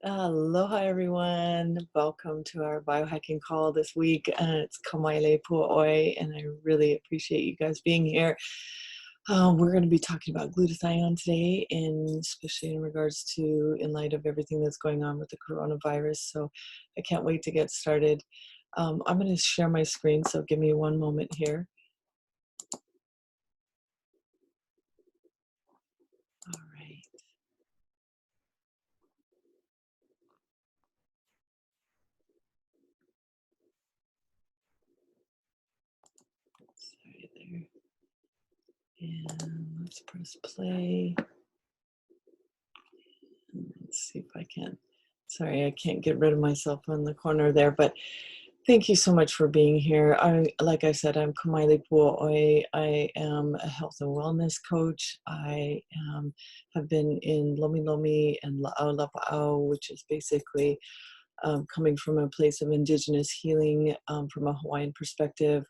Aloha, everyone. Welcome to our biohacking call this week. It's Kamaile Pua'oi, and I really appreciate you guys being here. We're going to be talking about glutathione today, and especially in regards to, in light of everything that's going on with the coronavirus. So I can't wait to get started. I'm going to share my screen, so give me one moment here. All right. Sorry there. And let's press play. Let's see if I can. Sorry, I can't get rid of myself on the corner there, but thank you so much for being here. Like I said, I'm Kamaile Pua'oi. I am a health and wellness coach. I have been in Lomi Lomi and La'au Lapa'au, which is basically coming from a place of indigenous healing from a Hawaiian perspective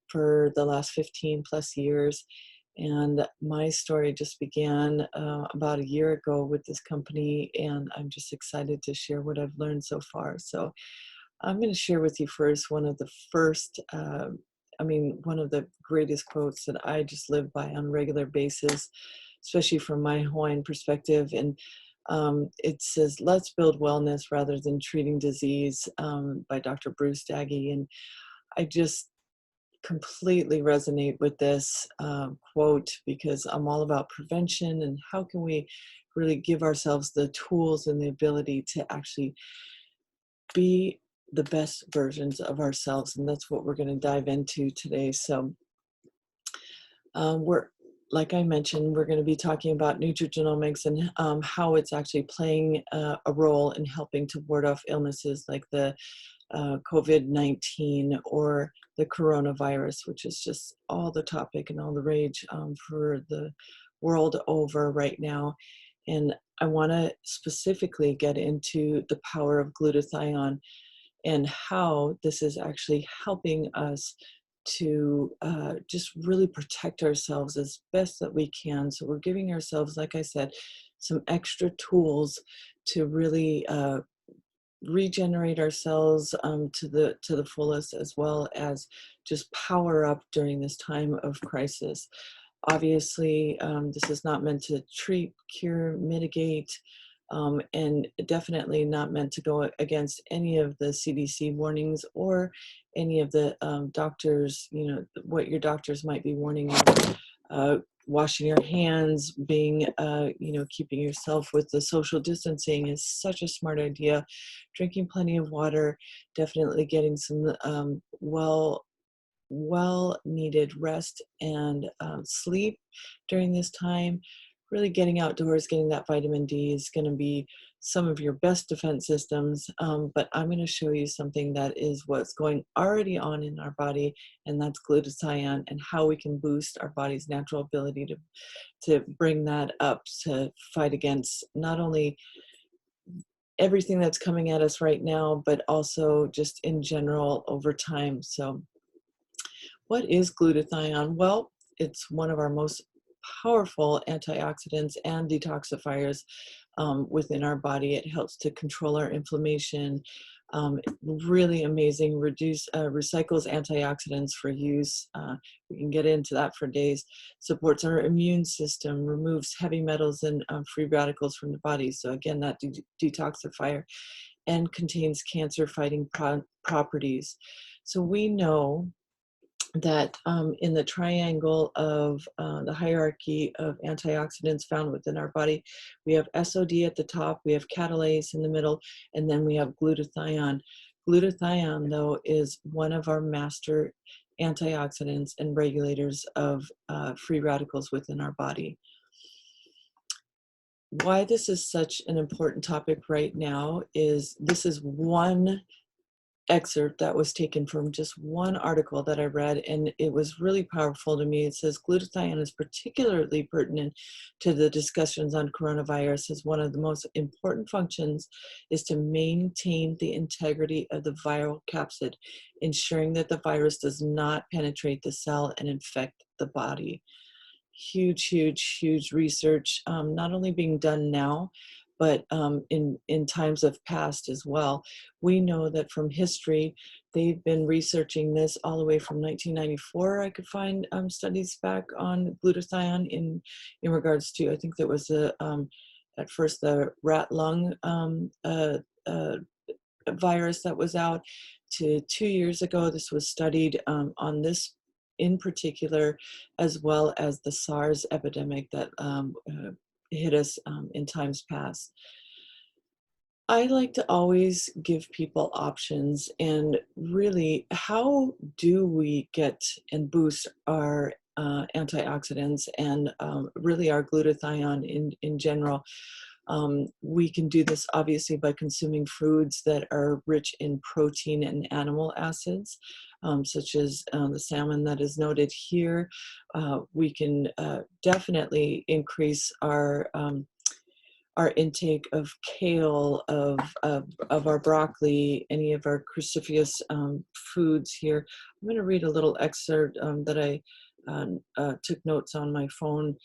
for the last 15 plus years. And my story just began about a year ago with this company, and I'm just excited to share what I've learned so far. So I'm going to share with you first one of the one of the greatest quotes that I just live by on a regular basis, especially from my Hawaiian perspective. And it says, "Let's build wellness rather than treating disease," by Dr. Bruce Daggy. And I just completely resonate with this quote because I'm all about prevention and how can we really give ourselves the tools and the ability to actually be the best versions of ourselves. And that's what we're going to dive into today. So we're like I mentioned, we're going to be talking about nutrigenomics and how it's actually playing a role in helping to ward off illnesses like the COVID-19 or the coronavirus, which is just all the topic and all the rage for the world over right now. And I want to specifically get into the power of glutathione and how this is actually helping us to just really protect ourselves as best that we can. So we're giving ourselves, like I said, some extra tools to really regenerate ourselves to the fullest, as well as just power up during this time of crisis. Obviously, this is not meant to treat, cure, mitigate, and definitely not meant to go against any of the CDC warnings or any of the doctors, what your doctors might be warning you. Washing your hands, being, keeping yourself with the social distancing is such a smart idea. Drinking plenty of water, definitely getting some well needed rest and sleep during this time. Really getting outdoors, getting that vitamin D is going to be some of your best defense systems. But I'm going to show you something that is what's going already on in our body, and that's glutathione, and how we can boost our body's natural ability to bring that up to fight against not only everything that's coming at us right now, but also just in general over time. So what is glutathione? Well, it's one of our most powerful antioxidants and detoxifiers within our body. It helps to control our inflammation. Really amazing. Recycles antioxidants for use. We can get into that for days. Supports our immune system. Removes heavy metals and free radicals from the body. So again, that detoxifier, and contains cancer-fighting properties. So we know that in the triangle of the hierarchy of antioxidants found within our body, we have SOD at the top, we have catalase in the middle, and then we have glutathione. Glutathione, though, is one of our master antioxidants and regulators of free radicals within our body. Why this is such an important topic right now is this is one excerpt that was taken from just one article that I read, and it was really powerful to me. It says glutathione is particularly pertinent to the discussions on coronavirus, as one of the most important functions is to maintain the integrity of the viral capsid, ensuring that the virus does not penetrate the cell and infect the body. Huge, huge, huge research, not only being done now, but in times of past as well. We know that from history, they've been researching this all the way from 1994. I could find studies back on glutathione in regards to, I think there was at first the rat lung virus that was out, to 2 years ago. This was studied on this in particular, as well as the SARS epidemic that hit us in times past. I like to always give people options, and really, how do we get and boost our antioxidants and really our glutathione in general? We can do this obviously by consuming foods that are rich in protein and animal acids, such as the salmon that is noted here. We can definitely increase our intake of kale, of our broccoli, any of our cruciferous foods here. I'm going to read a little excerpt that I took notes on my phone.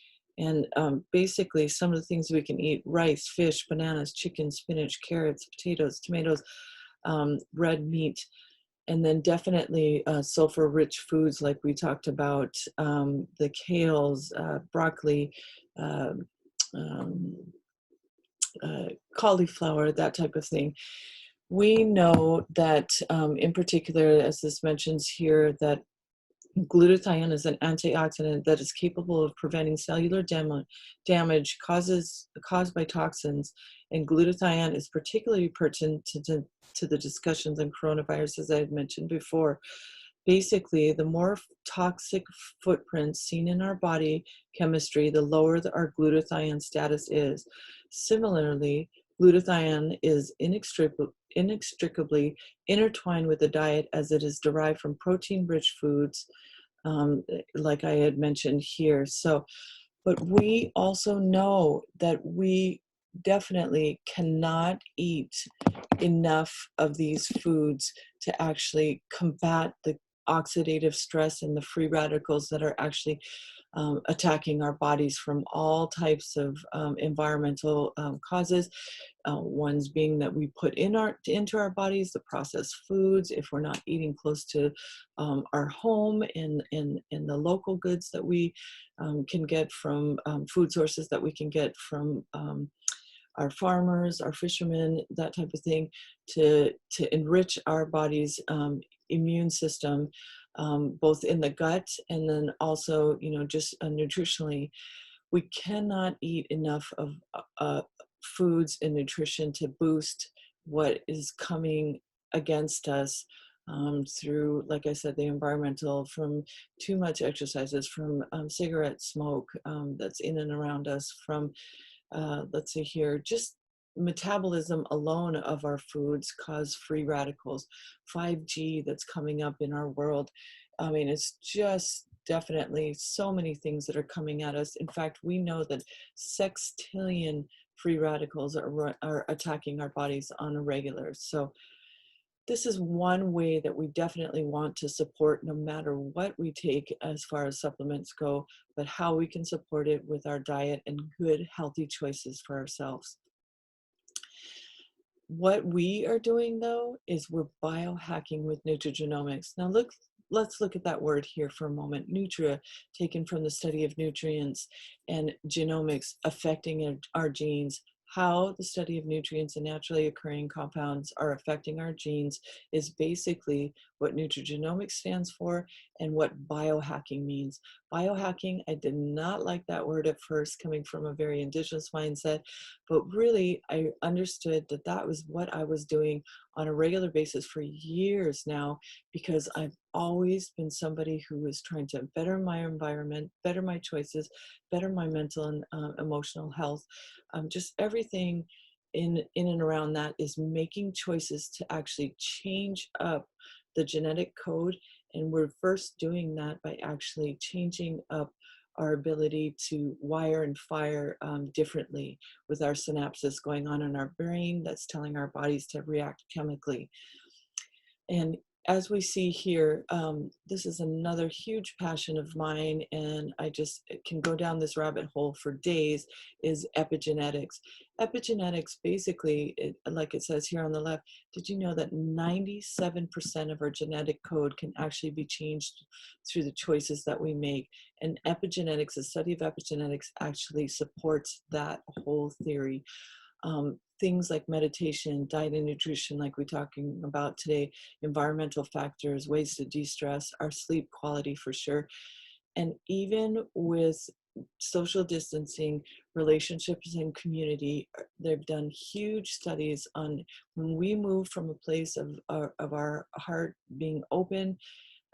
And basically, some of the things we can eat: rice, fish, bananas, chicken, spinach, carrots, potatoes, tomatoes, red meat, and then definitely sulfur-rich foods like we talked about, the kales, broccoli, um, um, cauliflower, that type of thing. We know that in particular, as this mentions here, that glutathione is an antioxidant that is capable of preventing cellular damage caused by toxins, and glutathione is particularly pertinent to the discussions on coronavirus, as I had mentioned before. Basically, the more toxic footprints seen in our body chemistry, the lower our glutathione status is. Similarly, glutathione is inextricably intertwined with the diet, as it is derived from protein-rich foods, like I had mentioned here. So, but we also know that we definitely cannot eat enough of these foods to actually combat the oxidative stress and the free radicals that are actually attacking our bodies from all types of environmental causes. Ones being that we put into our bodies, the processed foods, if we're not eating close to our home, and the local goods that we can get from food sources that we can get from our farmers, our fishermen, that type of thing, to enrich our body's immune system, both in the gut and then also, just nutritionally. We cannot eat enough of foods and nutrition to boost what is coming against us through, like I said, the environmental, from too much exercises, from cigarette smoke that's in and around us, from let's see here, just metabolism alone of our foods cause free radicals. 5G that's coming up in our world. I mean, it's just definitely so many things that are coming at us. In fact, we know that sextillion free radicals are attacking our bodies on a regular. So this is one way that we definitely want to support, no matter what we take as far as supplements go, but how we can support it with our diet and good, healthy choices for ourselves. What we are doing, though, is we're biohacking with nutrigenomics. Now, let's look at that word here for a moment. Nutria, taken from the study of nutrients, and genomics, affecting our genes. How the study of nutrients and naturally occurring compounds are affecting our genes is basically what nutrigenomics stands for and what biohacking means. Biohacking, I did not like that word at first, coming from a very indigenous mindset, but really I understood that that was what I was doing on a regular basis for years now, because I've always been somebody who was trying to better my environment, better my choices, better my mental and emotional health. Just everything in and around that is making choices to actually change up the genetic code. And we're first doing that by actually changing up our ability to wire and fire differently, with our synapses going on in our brain that's telling our bodies to react chemically. And as we see here, this is another huge passion of mine, and I just can go down this rabbit hole for days, is epigenetics. Epigenetics, basically, like it says here on the left, did you know that 97% of our genetic code can actually be changed through the choices that we make? And epigenetics, the study of epigenetics, actually supports that whole theory. Things like meditation, diet and nutrition, like we're talking about today, environmental factors, ways to de-stress, our sleep quality for sure. And even with social distancing, relationships and community, they've done huge studies on when we move from a place of our heart being open,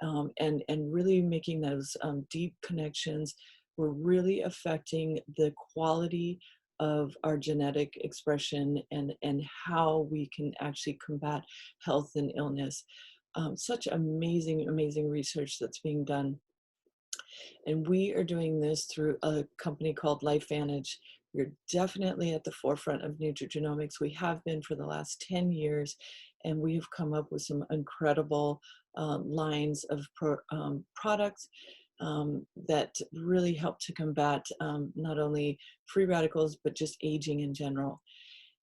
and really making those deep connections, we're really affecting the quality of our genetic expression and how we can actually combat health and illness. Such amazing, amazing research that's being done. And we are doing this through a company called LifeVantage. We're definitely at the forefront of nutrigenomics. We have been for the last 10 years, and we have come up with some incredible lines of products that really help to combat not only free radicals, but just aging in general.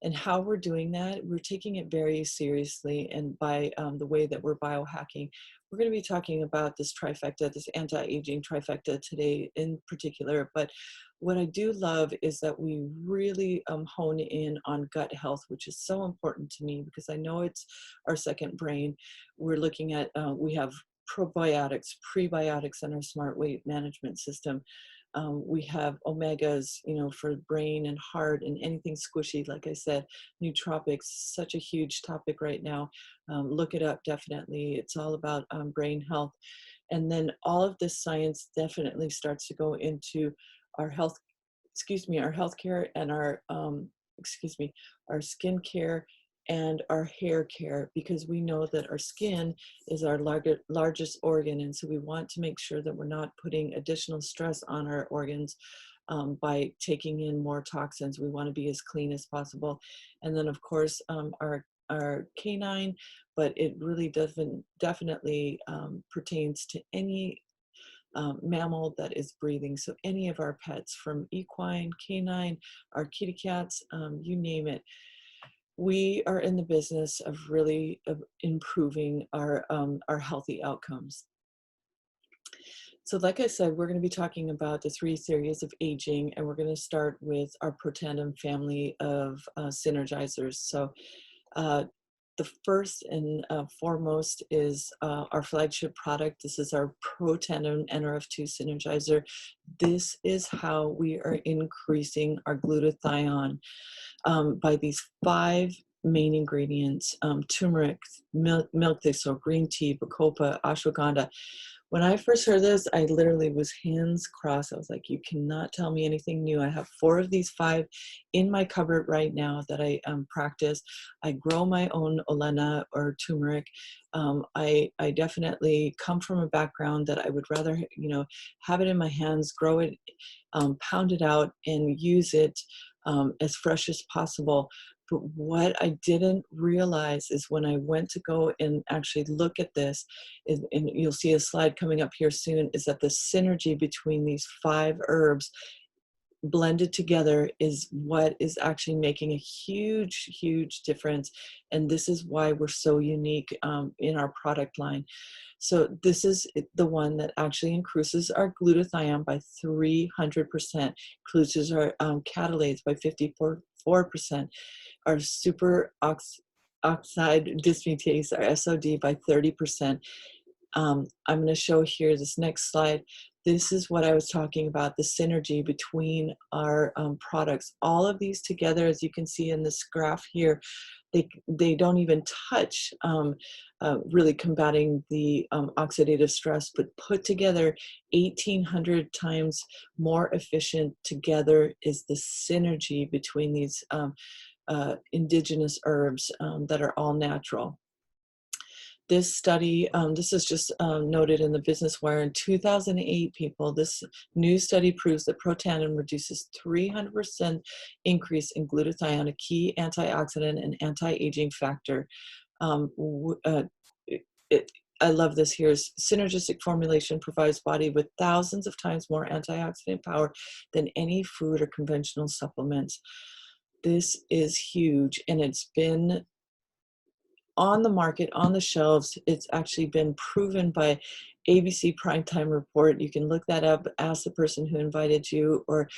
And how we're doing that, we're taking it very seriously. And by the way that we're biohacking, we're going to be talking about this trifecta, this anti-aging trifecta today in particular. But what I do love is that we really hone in on gut health, which is so important to me because I know it's our second brain. We're looking at, we have probiotics, prebiotics in our smart weight management system. We have omegas, for brain and heart and anything squishy. Like I said, nootropics, such a huge topic right now. Look it up, definitely. It's all about brain health. And then all of this science definitely starts to go into our health, our healthcare and our skin care and our hair care, because we know that our skin is our largest organ. And so we want to make sure that we're not putting additional stress on our organs by taking in more toxins. We want to be as clean as possible. And then of course, our canine, but it really definitely pertains to any mammal that is breathing. So any of our pets, from equine, canine, our kitty cats, you name it. We are in the business of really improving our healthy outcomes. So like I said, we're going to be talking about the 3 theories of aging, and we're going to start with our Protandim family of synergizers. So the first and foremost is our flagship product. This is our Protandim NRF2 Synergizer. This is how we are increasing our glutathione by these 5 main ingredients: turmeric, milk thistle, green tea, bacopa, ashwagandha. When I first heard this, I literally was hands crossed. I was like, you cannot tell me anything new. I have 4 of these 5 in my cupboard right now that I practice. I grow my own olena or turmeric. I definitely come from a background that I would rather, have it in my hands, grow it, pound it out, and use it as fresh as possible. But what I didn't realize is when I went to go and actually look at this, and you'll see a slide coming up here soon, is that the synergy between these 5 herbs blended together is what is actually making a huge, huge difference. And this is why we're so unique in our product line. So this is the one that actually increases our glutathione by 300%, increases our catalase by 54%, our super oxide dismutase, our SOD, by 30%. I'm going to show here this next slide. This is what I was talking about, the synergy between our products. All of these together, as you can see in this graph here, they don't even touch really combating the oxidative stress, but put together 1,800 times more efficient together is the synergy between these indigenous herbs that are all natural. This study, this is just noted in the Business Wire in 2008, people. This new study proves that Protandim reduces 300% increase in glutathione, a key antioxidant and anti-aging factor. It I love this here. Synergistic formulation provides body with thousands of times more antioxidant power than any food or conventional supplements. This is huge, and it's been on the market, on the shelves. It's actually been proven by ABC Primetime Report. You can look that up, ask the person who invited you, or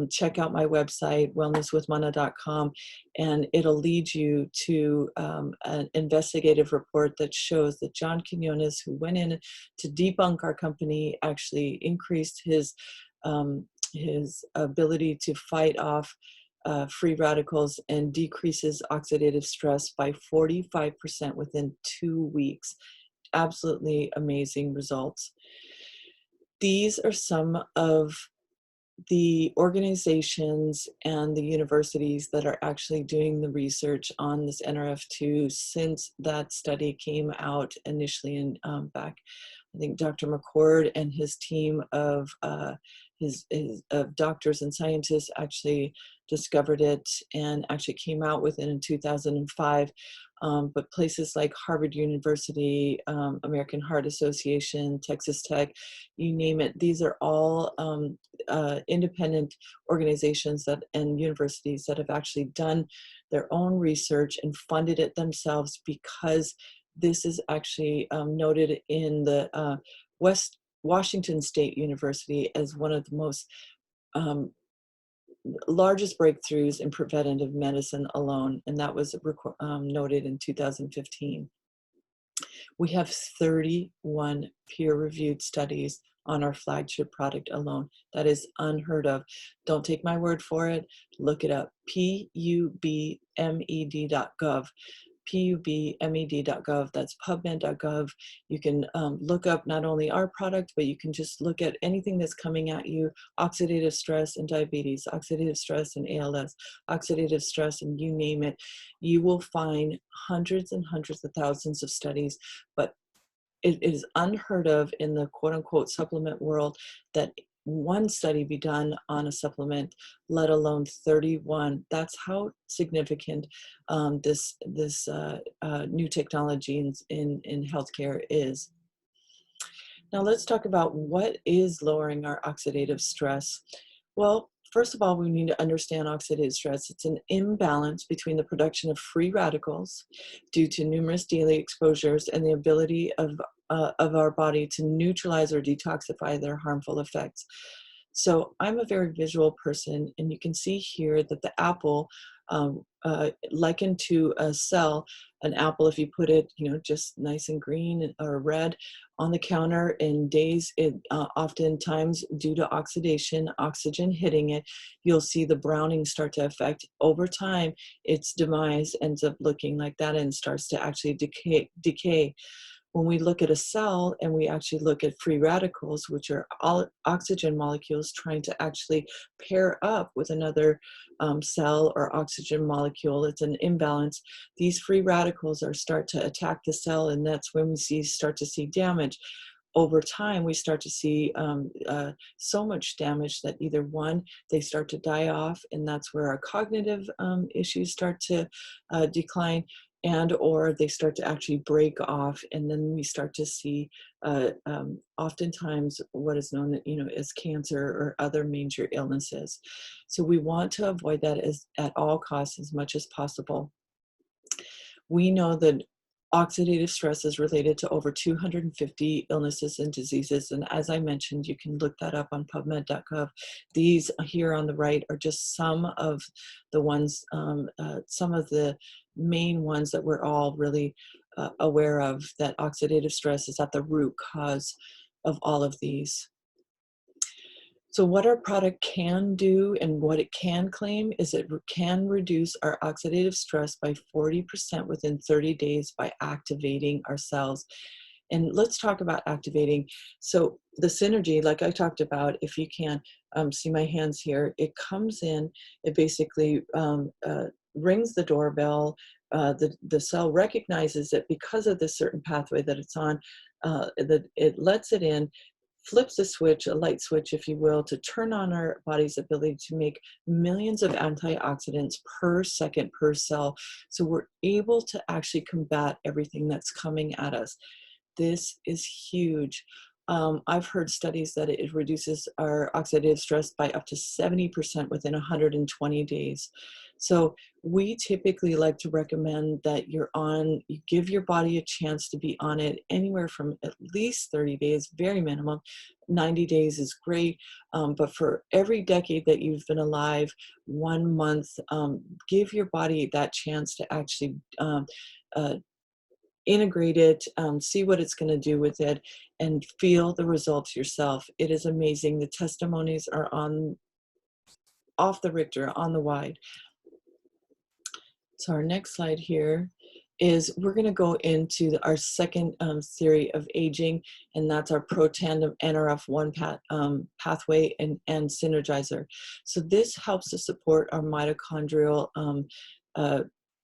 check out my website, wellnesswithmana.com, and it'll lead you to an investigative report that shows that John Quinones, who went in to debunk our company, actually increased his ability to fight off free radicals and decreases oxidative stress by 45% within 2 weeks. Absolutely amazing results. These are some of the organizations and the universities that are actually doing the research on this NRF2 since that study came out initially in back, I think Dr. McCord and his team of doctors and scientists actually discovered it and actually came out with it in 2005. But places like Harvard University, American Heart Association, Texas Tech, you name it, these are all independent organizations that and universities that have actually done their own research and funded it themselves, because this is actually noted in the Washington State University as one of the most largest breakthroughs in preventative medicine alone, and that was noted in 2015. We have 31 peer-reviewed studies on our flagship product alone. That is unheard of. Don't take my word for it. Look it up. pubmed.gov. pubmed.gov. That's pubmed.gov. You can look up not only our product, but you can just look at anything that's coming at you: oxidative stress and diabetes, oxidative stress and ALS, oxidative stress, and you name it. You will find hundreds and hundreds of thousands of studies, but it is unheard of in the quote-unquote supplement world that one study be done on a supplement, let alone 31. That's how significant this new technology in healthcare is. Now let's talk about what is lowering our oxidative stress. Well, first of all, we need to understand oxidative stress. It's an imbalance between the production of free radicals due to numerous daily exposures and the ability of our body to neutralize or detoxify their harmful effects. So I'm a very visual person, and you can see here that the apple, likened to a cell, an apple, if you put it, just nice and green or red on the counter in days, it oftentimes due to oxidation, oxygen hitting it, you'll see the browning start to affect. Over time, its demise ends up looking like that and starts to actually decay. When we look at a cell and we actually look at free radicals, which are all oxygen molecules trying to actually pair up with another cell or oxygen molecule, it's an imbalance. These free radicals start to attack the cell, and that's when we start to see damage. Over time, we start to see so much damage that either one, they start to die off, and that's where our cognitive issues start to decline, and or they start to actually break off, and then we start to see oftentimes what is known as cancer or other major illnesses. So we want to avoid that at all costs as much as possible. We know that oxidative stress is related to over 250 illnesses and diseases. And as I mentioned, you can look that up on pubmed.gov. These here on the right are just some of the ones, some of the main ones that we're all really aware of, that oxidative stress is at the root cause of all of these. So what our product can do and what it can claim is it can reduce our oxidative stress by 40% within 30 days by activating our cells. And let's talk about activating. So the synergy, like I talked about, if you can see my hands here, it comes in, it basically rings the doorbell. The cell recognizes it because of this certain pathway that it's on, that it lets it in, flips a switch, a light switch, if you will, to turn on our body's ability to make millions of antioxidants per second per cell. So we're able to actually combat everything that's coming at us. This is huge. I've heard studies that it reduces our oxidative stress by up to 70% within 120 days. So we typically like to recommend that you give your body a chance to be on it anywhere from at least 30 days, very minimum. 90 days is great. But for every decade that you've been alive, 1 month, give your body that chance to actually uh, integrate it, see what it's going to do with it, and feel the results yourself. It is amazing. The testimonies are on off the Richter, on the wide. So our next slide here is we're going to go into our second theory of aging, and that's our pro-tandem NRF1 pathway and synergizer. So this helps to support our mitochondrial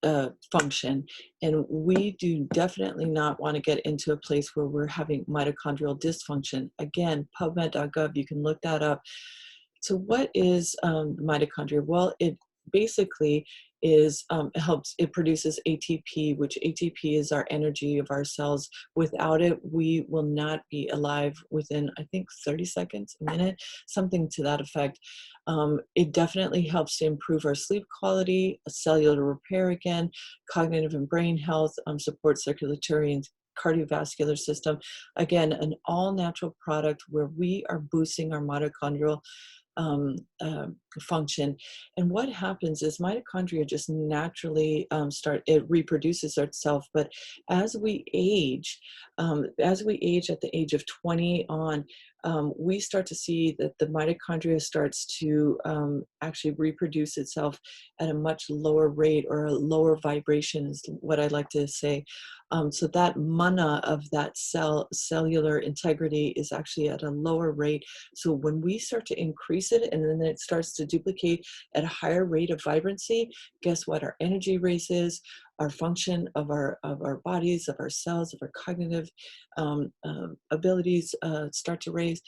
uh, function, and we do definitely not want to get into a place where we're having mitochondrial dysfunction. Again, PubMed.gov, you can look that up. So what is mitochondria? Well, it basically is it produces ATP, which ATP is our energy of our cells. Without it, we will not be alive within, I think, 30 seconds, a minute, something to that effect. It definitely helps to improve our sleep quality, cellular repair again, cognitive and brain health, support circulatory and cardiovascular system. Again, an all-natural product where we are boosting our mitochondrial function. And what happens is mitochondria just naturally it reproduces itself. But as we age at the age of 20 on, we start to see that the mitochondria starts to actually reproduce itself at a much lower rate, or a lower vibration is what I like to say. So that mana of that cellular integrity is actually at a lower rate. So when we start to increase it, and then it starts to duplicate at a higher rate of vibrancy, guess what? Our energy raises, our function of our bodies, of our cells, of our cognitive abilities start to raise.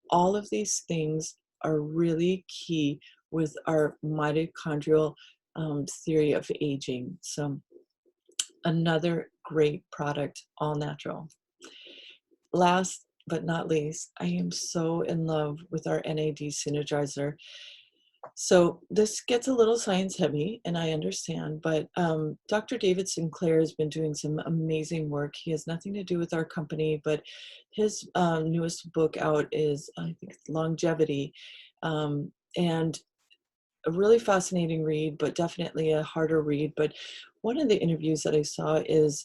All of these things are really key with our mitochondrial theory of aging. So another great product, all natural. Last but not least, I am so in love with our NAD synergizer. So this gets a little science heavy, and I understand, but Dr. David Sinclair has been doing some amazing work. He has nothing to do with our company, but his newest book out is, I think, Longevity, and a really fascinating read, but definitely a harder read. But one of the interviews that I saw is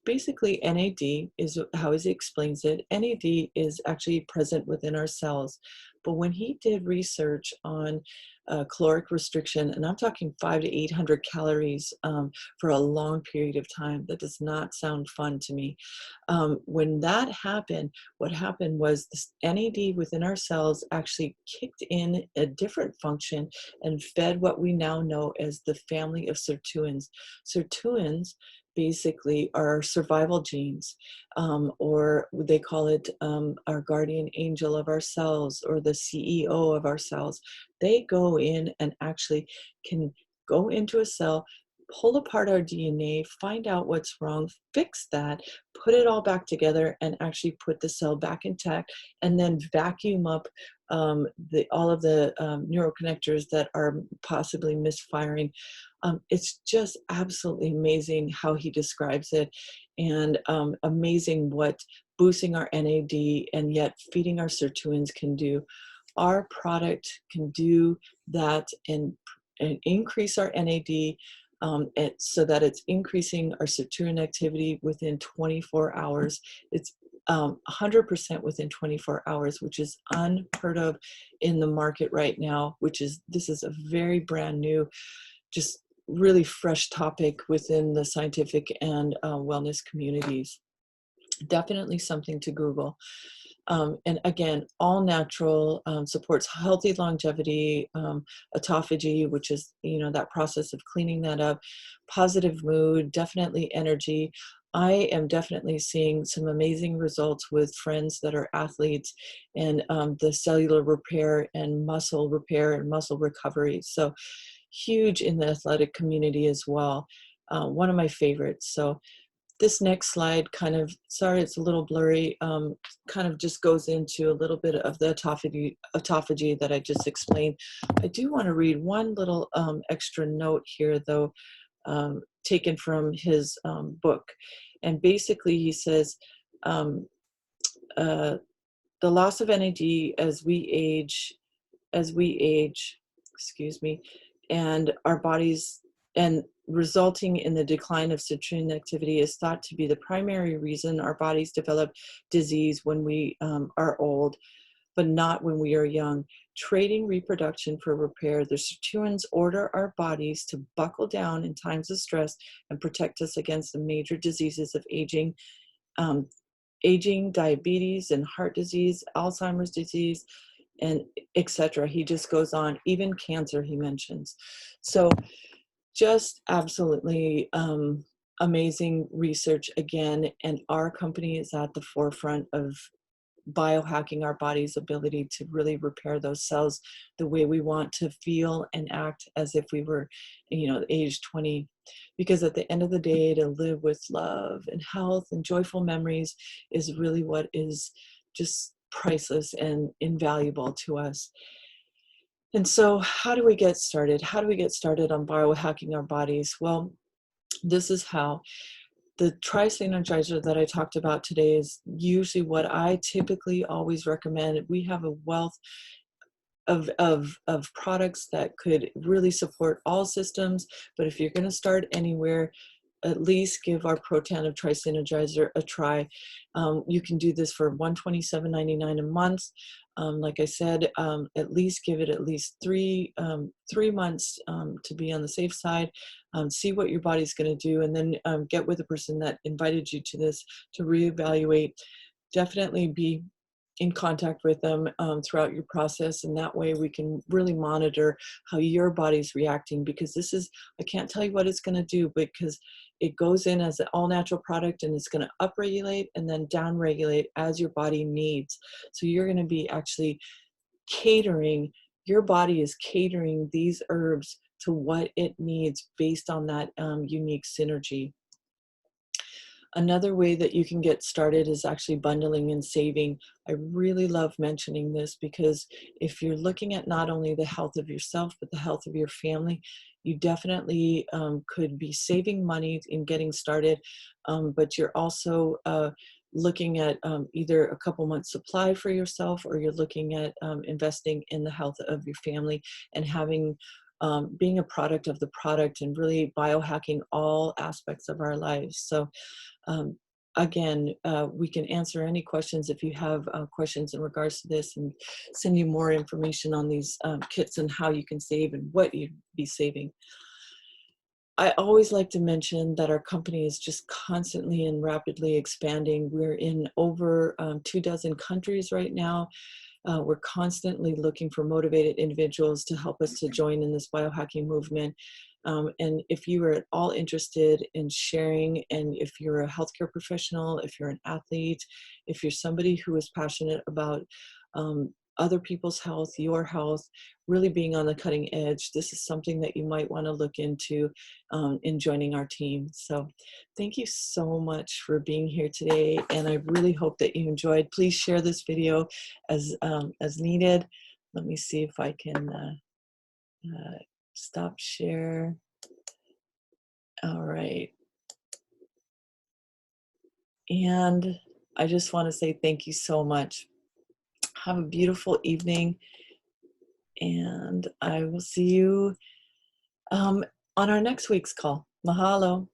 basically NAD is how he explains it. NAD is actually present within our cells. But when he did research on caloric restriction, and I'm talking 500 to 800 calories for a long period of time, that does not sound fun to me. When that happened, what happened was this NAD within our cells actually kicked in a different function and fed what we now know as the family of sirtuins. Sirtuins basically are survival genes, or they call it our guardian angel of our cells, or the CEO of our cells. They go in and actually can go into a cell, pull apart our DNA, find out what's wrong, fix that, put it all back together, and actually put the cell back intact, and then vacuum up all of the neuroconnectors that are possibly misfiring. It's just absolutely amazing how he describes it, and amazing what boosting our NAD and yet feeding our sirtuins can do. Our product can do that and increase our NAD so that it's increasing our sirtuin activity within 24 hours. It's 100% within 24 hours, which is unheard of in the market right now, this is a very brand new, just really fresh topic within the scientific and wellness communities. Definitely something to Google. And again, all natural, supports healthy longevity, autophagy, which is, that process of cleaning that up, positive mood, definitely energy. I am definitely seeing some amazing results with friends that are athletes, and the cellular repair and muscle recovery. So huge in the athletic community as well. One of my favorites. So This next slide kind of, sorry, it's a little blurry, kind of just goes into a little bit of the autophagy that I just explained. I do want to read one little extra note here, though, taken from his book. And basically he says, the loss of NAD as we age, excuse me, and our bodies, and resulting in the decline of citrulline activity is thought to be the primary reason our bodies develop disease when we are old, but not when we are young. Trading reproduction for repair, the sirtuins order our bodies to buckle down in times of stress and protect us against the major diseases of aging, diabetes and heart disease, Alzheimer's disease, and etc. He just goes on, even cancer he mentions. So just absolutely amazing research again, and our company is at the forefront of biohacking our body's ability to really repair those cells the way we want to feel and act as if we were, age 20. Because at the end of the day, to live with love and health and joyful memories is really what is just priceless and invaluable to us. And so how do we get started? How do we get started on biohacking our bodies? Well, this is how. The tri-synergizer that I talked about today is usually what I typically always recommend. We have a wealth of products that could really support all systems, but if you're going to start anywhere, at least give our Protanib Tri-Synergizer a try. You can do this for $127.99 a month. Like I said, at least give it at least three months to be on the safe side. See what your body's going to do, and then get with the person that invited you to this to reevaluate. Definitely be in contact with them throughout your process, and that way we can really monitor how your body's reacting, because this is, I can't tell you what it's going to do, because it goes in as an all-natural product and it's going to upregulate and then downregulate as your body needs. So you're going to be actually catering, your body is catering these herbs to what it needs based on that unique synergy. Another way that you can get started is actually bundling and saving. I really love mentioning this because if you're looking at not only the health of yourself, but the health of your family, you definitely could be saving money in getting started, but you're also looking at either a couple months supply for yourself, or you're looking at investing in the health of your family and having being a product of the product and really biohacking all aspects of our lives. So again, we can answer any questions if you have questions in regards to this, and send you more information on these kits and how you can save and what you'd be saving. I always like to mention that our company is just constantly and rapidly expanding. We're in over 24 countries right now. We're constantly looking for motivated individuals to help us to join in this biohacking movement. And if you are at all interested in sharing, and if you're a healthcare professional, if you're an athlete, if you're somebody who is passionate about other people's health, your health, really being on the cutting edge, this is something that you might want to look into in joining our team. So thank you so much for being here today, and I really hope that you enjoyed. Please share this video as needed. Let me see if I can stop share. All right. And I just want to say thank you so much. Have a beautiful evening, and I will see you on our next week's call. Mahalo.